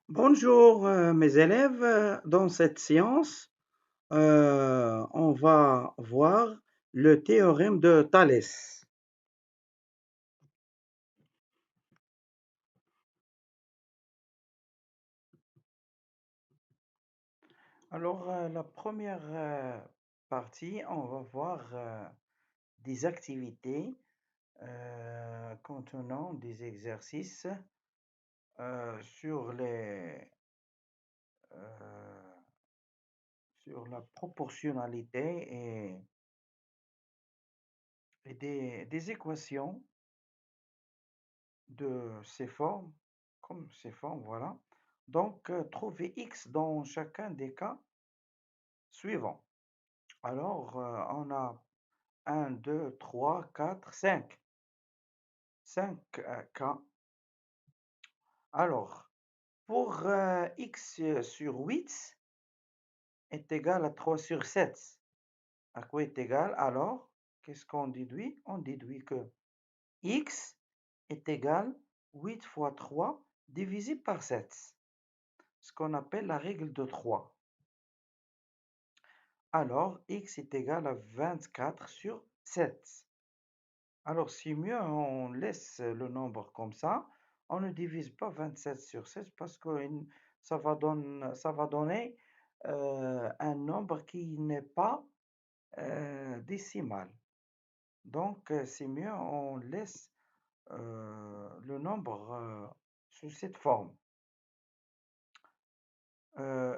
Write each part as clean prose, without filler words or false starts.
Bonjour mes élèves, dans cette séance, on va voir le théorème de Thalès. Alors la première partie, on va voir des activités contenant des exercices sur euh, sur la proportionnalité et des équations de ces formes, comme ces formes, voilà. Donc, trouver x dans chacun des cas suivants. Alors, on a 1, 2, 3, 4, 5. 5 cas. Alors, pour x sur 8 est égal à 3 sur 7. À quoi est égal? Alors, qu'est-ce qu'on déduit? On déduit que x est égal 8 fois 3 divisé par 7. Ce qu'on appelle la règle de 3. Alors, x est égal à 24 sur 7. Alors, c'est mieux, on laisse le nombre comme ça. On ne divise pas 27 sur 7 parce que ça va donner un nombre qui n'est pas décimal. Donc, c'est mieux, on laisse le nombre sous cette forme.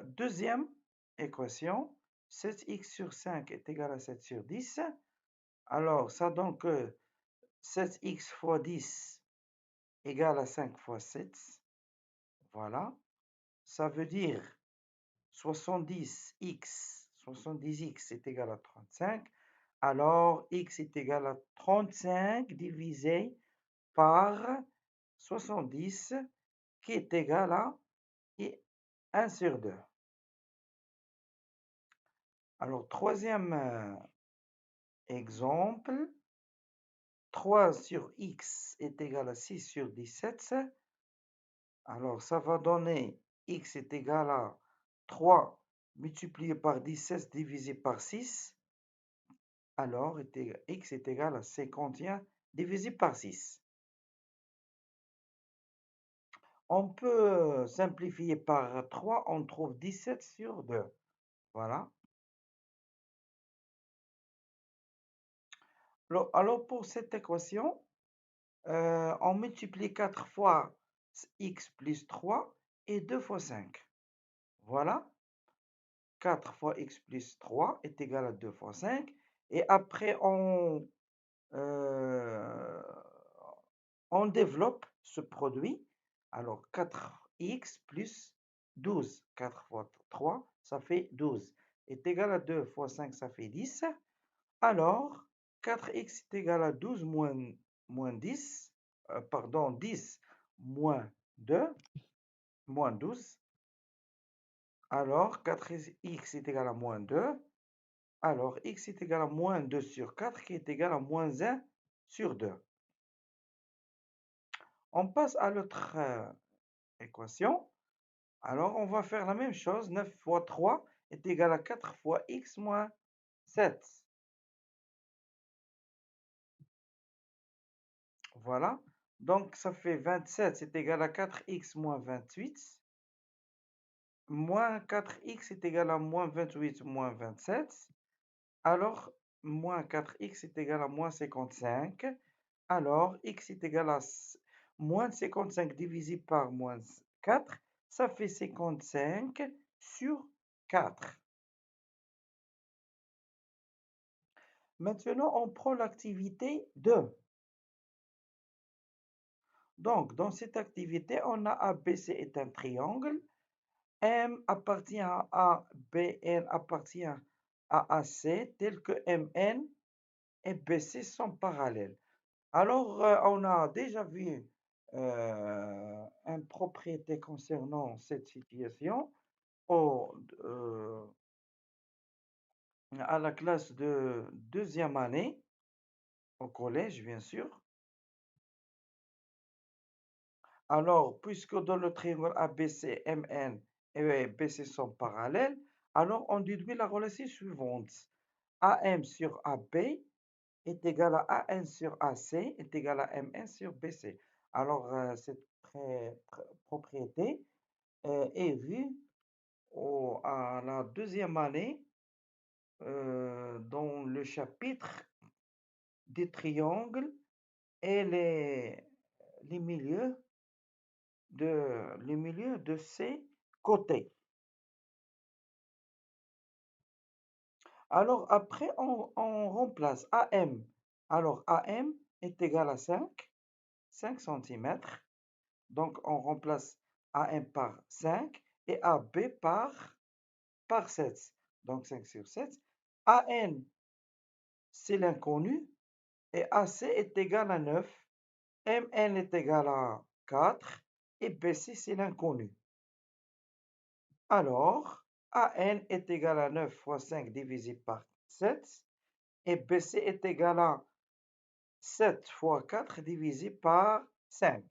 Deuxième équation, 7x sur 5 est égal à 7 sur 10. Alors, ça donne que 7x fois 10 égale à 5 fois 7. Voilà. Ça veut dire 70x. 70x est égal à 35. Alors, x est égal à 35 divisé par 70 qui est égal à 1 sur 2. Alors, troisième exemple, 3 sur x est égal à 6 sur 17. Alors, ça va donner x est égal à 3 multiplié par 17 divisé par 6. Alors, x est égal à 51 divisé par 6. On peut simplifier par 3, on trouve 17 sur 2. Voilà. Alors, pour cette équation, on multiplie 4 fois x plus 3 et 2 fois 5. Voilà. 4 fois x plus 3 est égal à 2 fois 5. Et après, euh, on développe ce produit. Alors, 4x plus 12. 4 fois 3, ça fait 12. Est égal à 2 fois 5, ça fait 10. Alors, 4x est égal à 12 moins 10. Pardon, 10 moins 2, moins 12. Alors, 4x est égal à moins 2. Alors, x est égal à moins 2 sur 4, qui est égal à moins 1 sur 2. On passe à l'autre équation. Alors, on va faire la même chose. 9 fois 3 est égal à 4 fois x moins 7. Voilà. Donc, ça fait 27, c'est égal à 4x moins 28. Moins 4x est égal à moins 28 moins 27. Alors, moins 4x est égal à moins 55. Alors, x est égal à moins 55 divisé par moins 4. Ça fait 55 sur 4. Maintenant, on prend l'activité 2. Donc, dans cette activité, on a ABC est un triangle. M appartient à A, BN appartient à AC, tel que MN et BC sont parallèles. Alors, on a déjà vu une propriété concernant cette situation euh, à la classe de deuxième année, au collège, bien sûr. Alors, puisque dans le triangle ABC, MN et BC sont parallèles, alors on déduit la relation suivante. AM sur AB est égal à AN sur AC est égal à MN sur BC. Alors, cette propriété est vue à la deuxième année dans le chapitre des triangles et les milieux de ces côtés. Alors après, on remplace AM. Alors AM est égal à 5 centimètres. Donc on remplace AM par 5 et AB par 7. Donc 5 sur 7. AN, c'est l'inconnu et AC est égal à 9. MN est égal à 4 et BC, c'est l'inconnu. Alors, AN est égal à 9 fois 5 divisé par 7 et BC est égal à 7 fois 4 divisé par 5.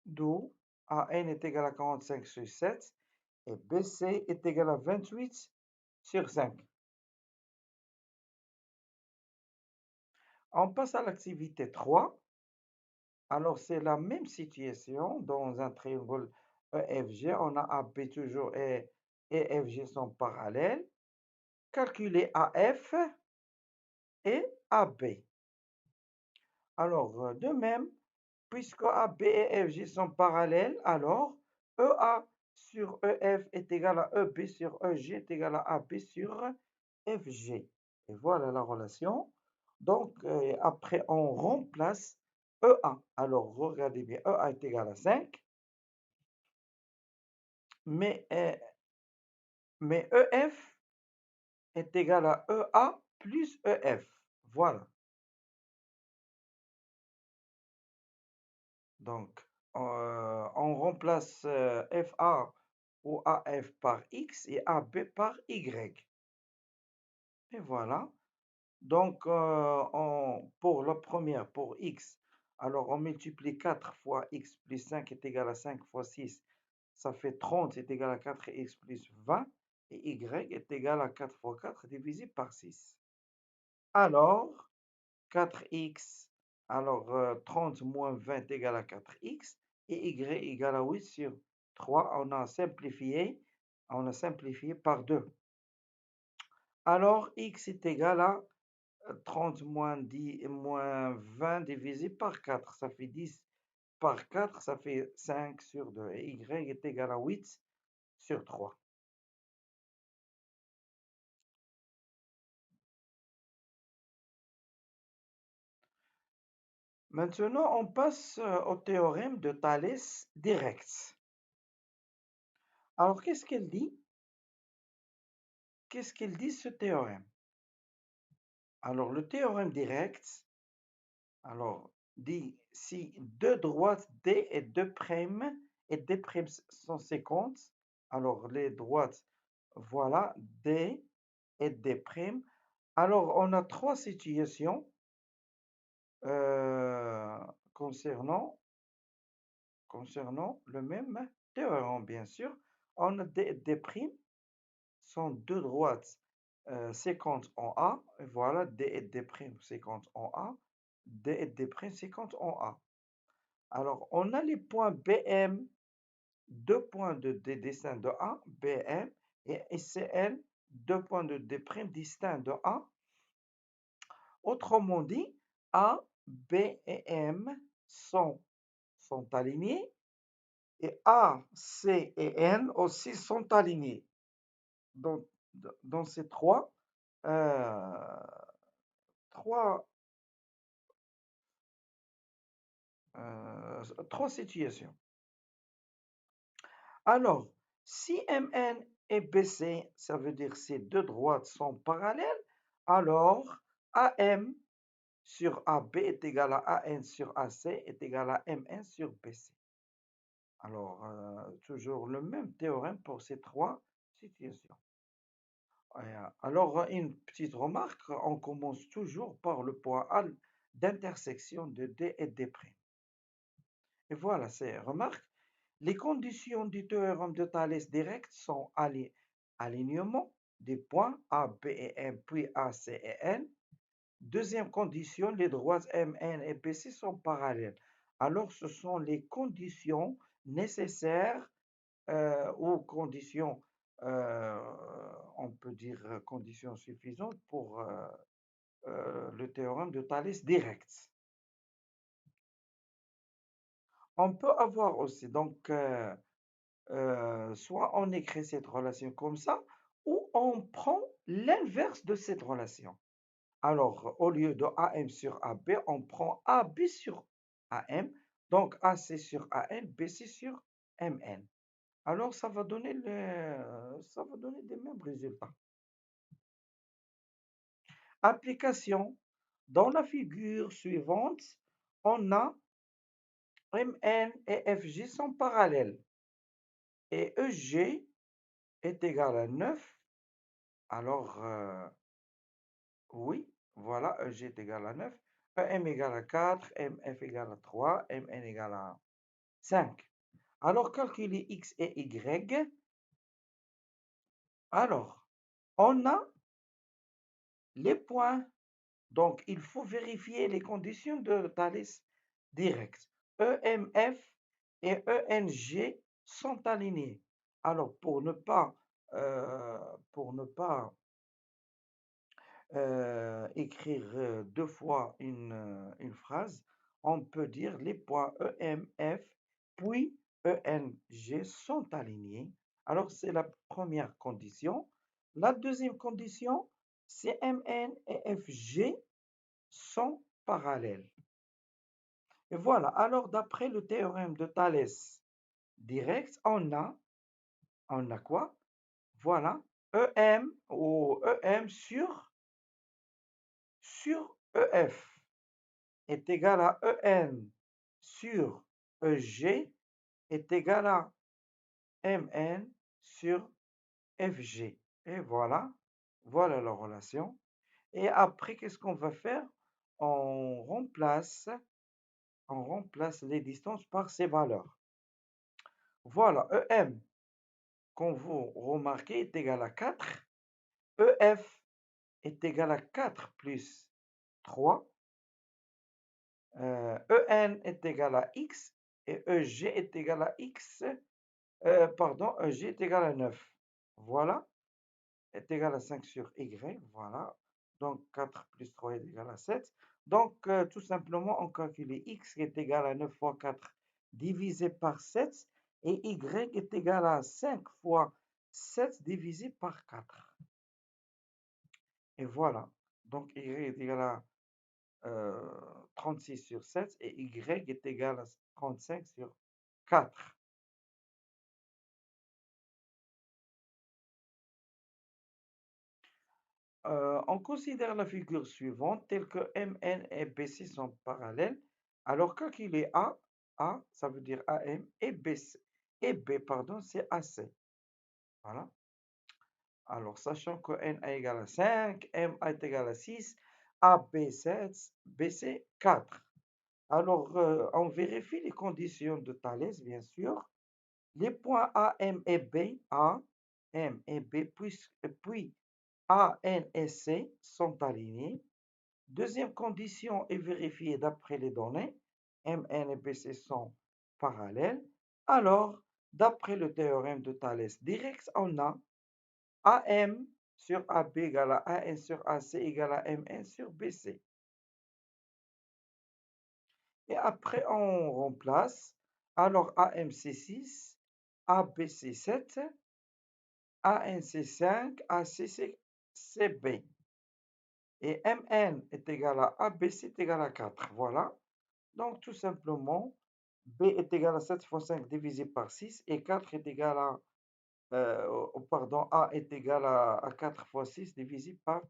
D'où AN est égal à 45 sur 7 et BC est égal à 28 sur 5. On passe à l'activité 3. Alors, c'est la même situation dans un triangle EFG. On a AB toujours et EFG sont parallèles. Calculer AF et AB. Alors, de même, puisque AB et FG sont parallèles, alors EA sur EF est égal à EB sur EG est égal à AB sur FG. Et voilà la relation. Donc, après, on remplace EA. Alors, regardez bien, EA est égal à 5, mais, mais EF est égal à EA plus EF. Voilà. Donc, on remplace FA ou AF par X et AB par Y. Et voilà. Donc, pour la première, pour X, alors on multiplie 4 fois X plus 5 est égal à 5 fois 6. Ça fait 30 est égal à 4X plus 20. Et Y est égal à 4 fois 4 divisé par 6. Alors, 4x, alors 30 moins 20 est égal à 4x et y égale à 8 sur 3. On a simplifié par 2. Alors x est égal à 30 moins 10 moins 20 divisé par 4. Ça fait 10 par 4, ça fait 5 sur 2. Et y est égal à 8 sur 3. Maintenant, on passe au théorème de Thalès direct. Alors, qu'est-ce qu'elle dit? Qu'est-ce qu'il dit ce théorème? Alors, le théorème direct, alors, dit si deux droites D et D' sont séquentes, alors les droites, voilà, D et D', alors on a trois situations euh, concernant, concernant le même théorème, bien sûr. On a D et D' sont deux droites séquentes en A, et voilà, D et D' séquentes en A, D et D' séquentes en A. Alors, on a les points BM, deux points de D distincts de A, BM, et CL, deux points de D' distincts de A. Autrement dit, A, B et M sont alignés, et A, C et N aussi sont alignés. Donc, dans ces euh, trois situations. Alors, si MN et BC, ça veut dire ces deux droites sont parallèles, alors AM sur AB est égal à AN sur AC est égal à MN sur BC. Alors, toujours le même théorème pour ces trois situations. Alors, une petite remarque, on commence toujours par le point A d'intersection de D et D'. Et voilà, c'est, remarque, les conditions du théorème de Thalès direct sont alignement des points A, B et M, puis A, C et N. Deuxième condition, les droites M, N et BC sont parallèles. Alors, ce sont les conditions nécessaires ou conditions, euh, on peut dire conditions suffisantes pour le théorème de Thalès direct. On peut avoir aussi, donc, soit on écrit cette relation comme ça, ou on prend l'inverse de cette relation. Alors, au lieu de AM sur AB, on prend AB sur AM, donc AC sur AN, BC sur MN. Alors, ça va donner des mêmes résultats. Application. Dans la figure suivante, on a MN et FJ sont parallèles et EG est égal à 9. Alors, oui, voilà, EG est égal à 9, EM égale à 4, MF égale à 3, MN égale à 5. Alors, calculer X et Y. Alors, on a les points. Donc, il faut vérifier les conditions de Thalès direct. EMF et ENG sont alignés. Alors, euh, pour ne pas écrire deux fois une phrase, on peut dire les points EMF puis ENG sont alignés. Alors, c'est la première condition. La deuxième condition, c'est MN et FG sont parallèles. Et voilà, alors d'après le théorème de Thalès direct, on a quoi? Voilà, EM ou EM sur EF est égal à EN sur EG est égal à MN sur FG. Et voilà, voilà la relation. Et après, qu'est-ce qu'on va faire? On remplace, on remplace les distances par ces valeurs. Voilà, EM, comme vous remarquez, est égal à 4. EF est égal à 4 plus 3. EN est égal à X et EG est égal à X. Pardon, EG est égal à 9. Voilà, est égal à 5 sur Y. Voilà. Donc 4 plus 3 est égal à 7. Donc tout simplement, on calcule X est égal à 9 fois 4 divisé par 7 et Y est égal à 5 fois 7 divisé par 4. Et voilà. Donc Y est égal à 36 sur 7 et Y est égal à 35 sur 4. On considère la figure suivante telle que MN et BC sont parallèles. Alors calculer A, ça veut dire AM, et B, pardon, c'est AC. Voilà. Alors, sachant que NA égale à 5, MA est égal à 6, AB 7, BC 4. Alors, on vérifie les conditions de Thalès, bien sûr. Les points A, M et B, A, M et B, puis A, N et C sont alignés. Deuxième condition est vérifiée d'après les données. M, N et B, C sont parallèles. Alors, d'après le théorème de Thalès direct, on a AM sur AB égale à AN sur AC égale à MN sur BC. Et après, on remplace. Alors, AM c'est 6, AB c'est 7, AN c'est 5, AC c'est B. Et MN est égal à ABC est égal à 4. Voilà. Donc, tout simplement, B est égal à 7 fois 5 divisé par 6 et 4 est égal à, pardon, A est égal à 4 fois 6 divisé par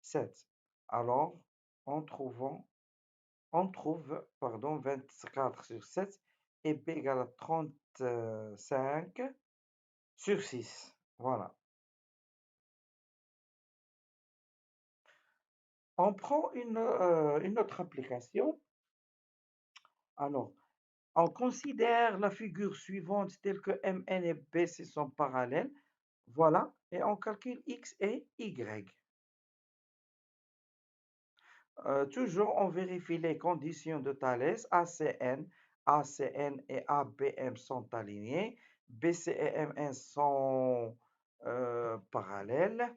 7. Alors, en trouvant, on trouve, pardon, 24 sur 7 et B égale à 35 sur 6. Voilà. On prend une autre application. Alors, On considère la figure suivante telle que MN et BC sont parallèles. Voilà, et on calcule X et Y. Toujours, on vérifie les conditions de Thalès. ACN et ABM sont alignés. BC et MN sont parallèles.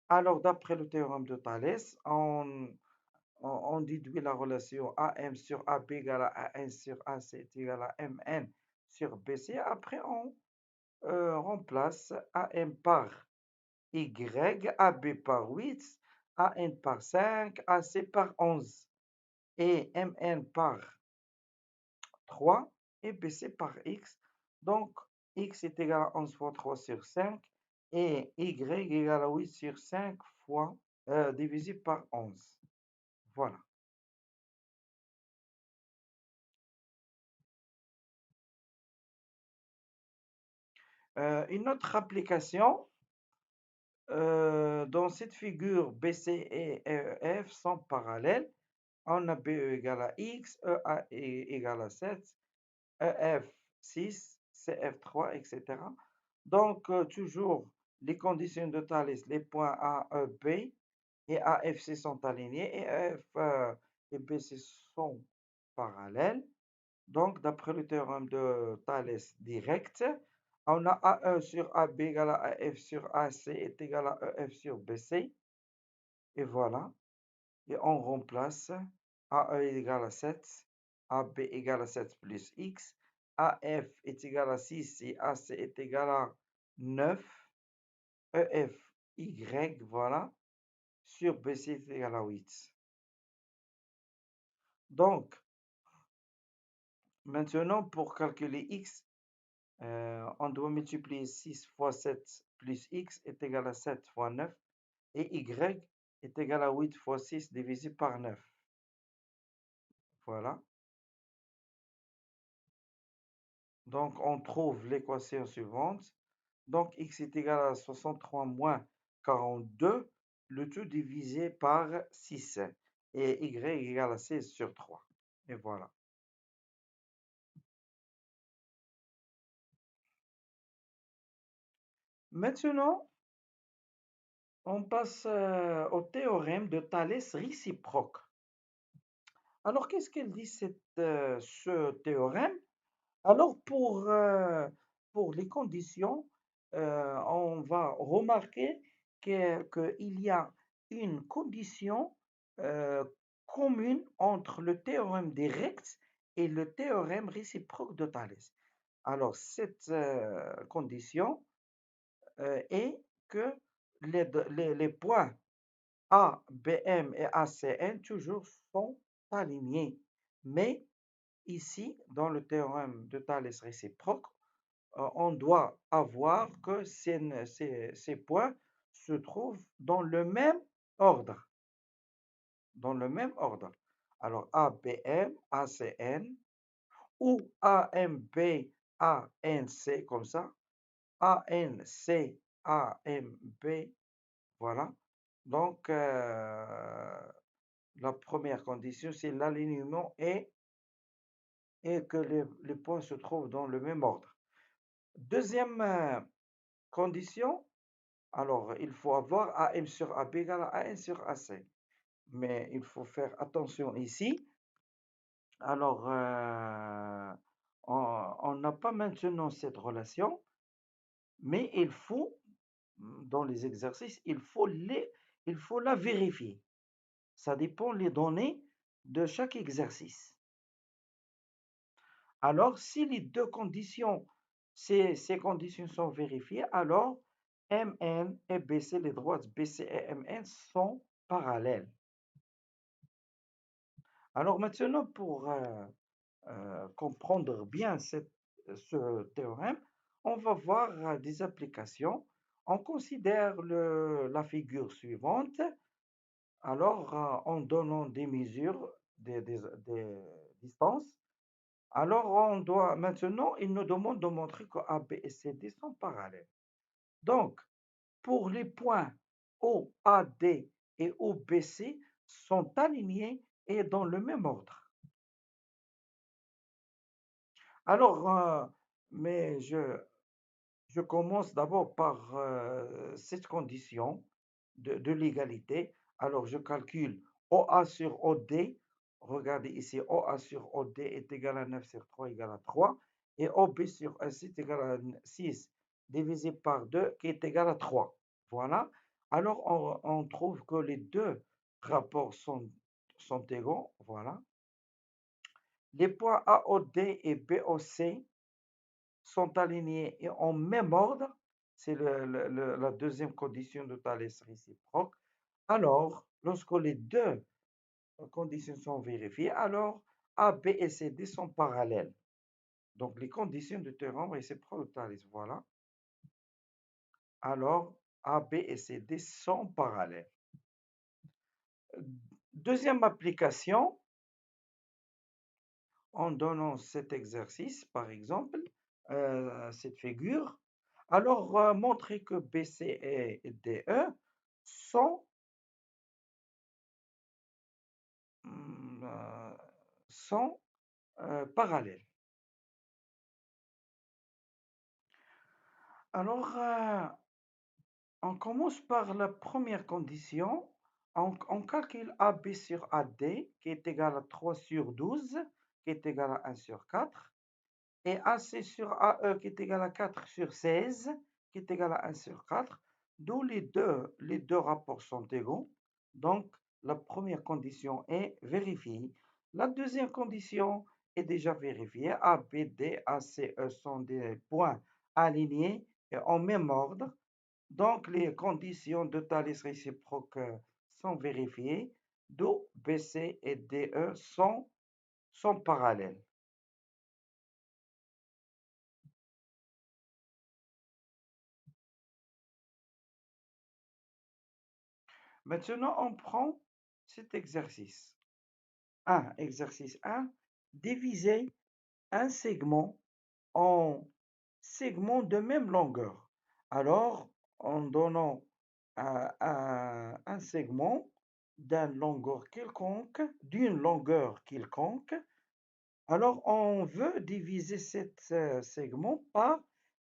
Alors, d'après le théorème de Thalès, on déduit la relation AM sur AB égale à AN sur AC est égal à MN sur BC. Après, on remplace AM par Y, AB par 8, AN par 5, AC par 11 et MN par 3 et BC par X. Donc, X est égal à 11 fois 3 sur 5 et Y égale à 8 sur 5 fois divisé par 11. Voilà. Une autre application, dans cette figure, BC et EF sont parallèles. On a BE égale à X, EA égale à 7, EF 6, CF 3, etc. Donc, toujours les conditions de Thalès, les points A, E, B et AFC sont alignés et EF et BC sont parallèles. Donc, d'après le théorème de Thalès direct, on a AE sur AB égale à AF sur AC est égal à EF sur BC. Et voilà. Et on remplace AE est égal à 7, AB égale à 7 plus X, AF est égal à 6 et AC est égal à 9, EF Y, voilà, sur BC est égal à 8. Donc, maintenant, pour calculer X, on doit multiplier 6 fois 7 plus X est égal à 7 fois 9 et Y est égal à 8 fois 6 divisé par 9. Voilà. Donc, on trouve l'équation suivante. Donc, X est égal à 63 moins 42, le tout divisé par 6. Et Y est égal à 16 sur 3. Et voilà. Maintenant, on passe au théorème de Thalès réciproque. Alors, qu'est-ce qu'elle dit ce théorème? Alors, pour les conditions, on va remarquer qu'il y a une condition euh, commune entre le théorème direct et le théorème réciproque de Thalès. Alors, cette condition est que les points A, BM et ACN toujours sont alignés. Mais ici, dans le théorème de Thalès réciproque, on doit avoir que ces points se trouvent dans le même ordre. Dans le même ordre. Alors, ABM, ACN, ou AMB, ANC, comme ça, ANC, AMB, voilà. Donc, la première condition, c'est l'alignement et que les points se trouvent dans le même ordre. Deuxième condition, alors il faut avoir AM sur AB égale à AN sur AC. Mais il faut faire attention ici. Alors, on n'a pas maintenant cette relation, mais il faut, dans les exercices, il faut la vérifier. Ça dépend des données de chaque exercice. Alors, si les deux conditions, ces conditions sont vérifiées, alors MN et BC, les droites BC et MN sont parallèles. Alors maintenant, pour comprendre bien ce théorème, on va voir des applications. On considère la figure suivante. Alors, en donnant des mesures, des distances, alors, on doit maintenant, il nous demande de montrer que A, B et C, D sont parallèles. Donc, pour les points O, A, D et O, B, C sont alignés et dans le même ordre. Alors, mais je commence d'abord par cette condition de l'égalité. Alors, je calcule OA sur OD. Regardez ici, OA sur OD est égal à 9 sur 3 égale à 3. Et OB sur AC est égal à 6 divisé par 2 qui est égal à 3. Voilà. Alors, on trouve que les deux rapports sont égaux. Voilà. Les points AOD et BOC sont alignés et en même ordre, c'est la deuxième condition de Thalès réciproque. Alors, lorsque les deux conditions sont vérifiées, alors A, B et C, D sont parallèles. Donc, les conditions du théorème réciproque de Thalès, voilà. Alors, A, B et C, D sont parallèles. Deuxième application, en donnant cet exercice, par exemple, cette figure, alors montrer que BC et DE sont, mm, euh, sont parallèles. Alors, on commence par la première condition. On calcule AB sur AD, qui est égal à 3 sur 12, qui est égal à 1 sur 4. Et AC sur AE qui est égal à 4 sur 16, qui est égal à 1 sur 4, d'où les deux rapports sont égaux. Donc, la première condition est vérifiée. La deuxième condition est déjà vérifiée. A, B, D, A, C, E sont des points alignés et en même ordre. Donc, les conditions de Thalès réciproque sont vérifiées, d'où BC et DE sont parallèles. Maintenant, on prend cet exercice. Exercice 1, diviser un segment en segments de même longueur. Alors, en donnant un segment d'une longueur quelconque, alors on veut diviser cet segment par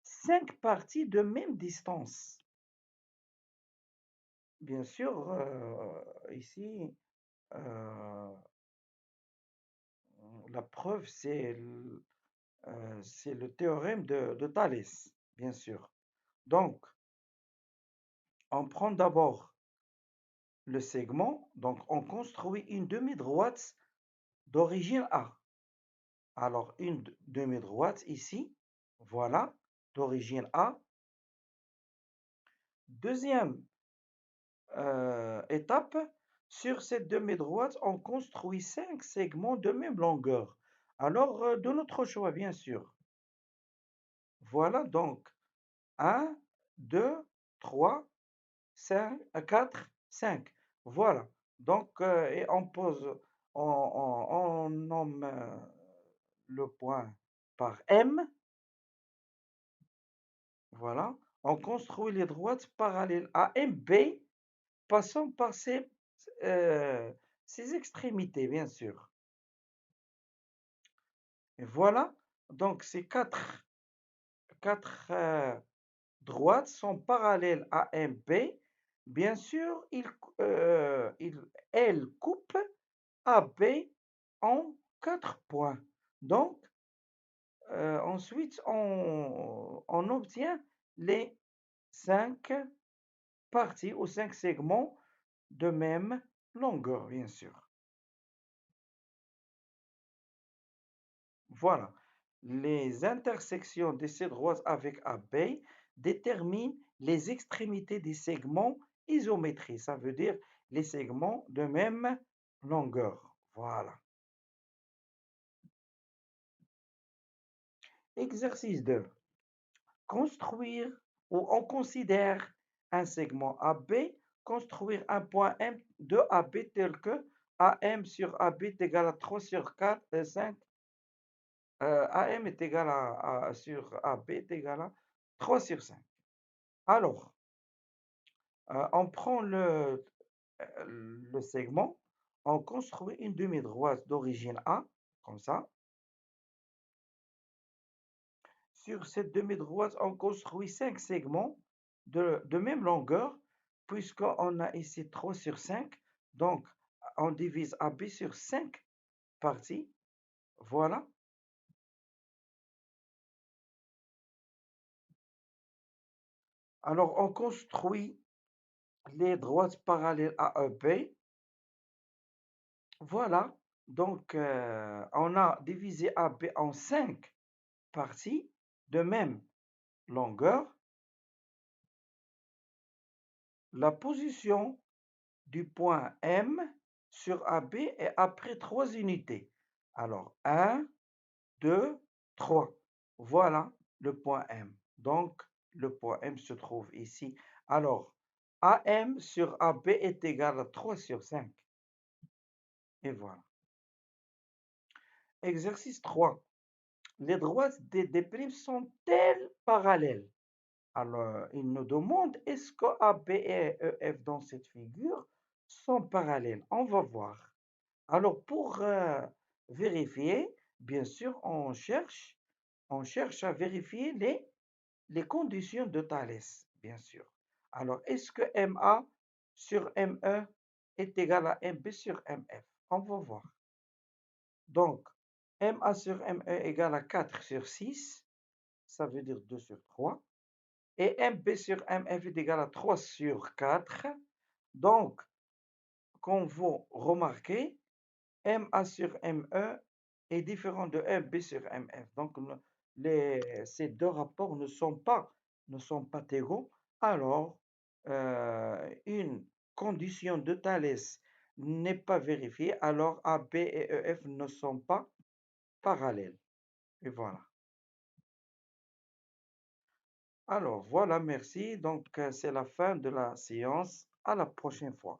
5 parties de même distance. Bien sûr, ici, euh, la preuve, c'est le théorème de Thalès, bien sûr. Donc, on prend d'abord le segment, donc on construit une demi-droite d'origine A. Alors, une demi-droite ici, voilà, d'origine A. Deuxième étape, sur cette demi-droite, on construit 5 segments de même longueur. Alors, de notre choix, bien sûr. Voilà donc 1, 2, 3, 5, 4, 5. Voilà. Donc, et on pose, on nomme le point par M. Voilà. On construit les droites parallèles à MB, passant par ces extrémités, bien sûr. Et voilà. Donc, ces quatre droites sont parallèles à MB. Bien sûr, elles coupent AB en 4 points. Donc, ensuite, on obtient les 5 parties ou 5 segments de même longueur, bien sûr. Voilà. Les intersections de ces droites avec AB déterminent les extrémités des segments isométriques. Ça veut dire les segments de même longueur. Voilà. Exercice 2. Construire ou on considère un segment AB, construire un point M de AB tel que AM sur AB est égal à 3 sur 4, 5. AM est égal sur AB est égal à 3 sur 5. Alors, on prend le segment, on construit une demi-droite d'origine A, comme ça. Sur cette demi-droite, on construit 5 segments de même longueur, puisqu'on a ici 3 sur 5. Donc, on divise AB sur 5 parties. Voilà. Alors, on construit les droites parallèles à AB. Voilà. Donc, on a divisé AB en 5 parties de même longueur. La position du point M sur AB est après 3 unités. Alors, 1, 2, 3. Voilà le point M. Donc, le point M se trouve ici. Alors, AM sur AB est égal à 3 sur 5. Et voilà. Exercice 3. Les droites des D' sont-elles parallèles? Alors, il nous demande est-ce que AB et EF dans cette figure sont parallèles? On va voir. Alors, pour vérifier, bien sûr, on cherche à vérifier les conditions de Thalès, bien sûr. Alors, est-ce que MA sur ME est égal à MB sur MF? On va voir. Donc, MA sur ME égale à 4 sur 6, ça veut dire 2 sur 3. Et MB sur MF est égal à 3 sur 4. Donc, comme vous remarquez, MA sur ME est différent de MB sur MF. Donc, ces deux rapports ne sont pas égaux. Alors, une condition de Thalès n'est pas vérifiée. Alors, AB et EF ne sont pas parallèles. Et voilà. Alors, voilà, merci. Donc, c'est la fin de la séance. À la prochaine fois.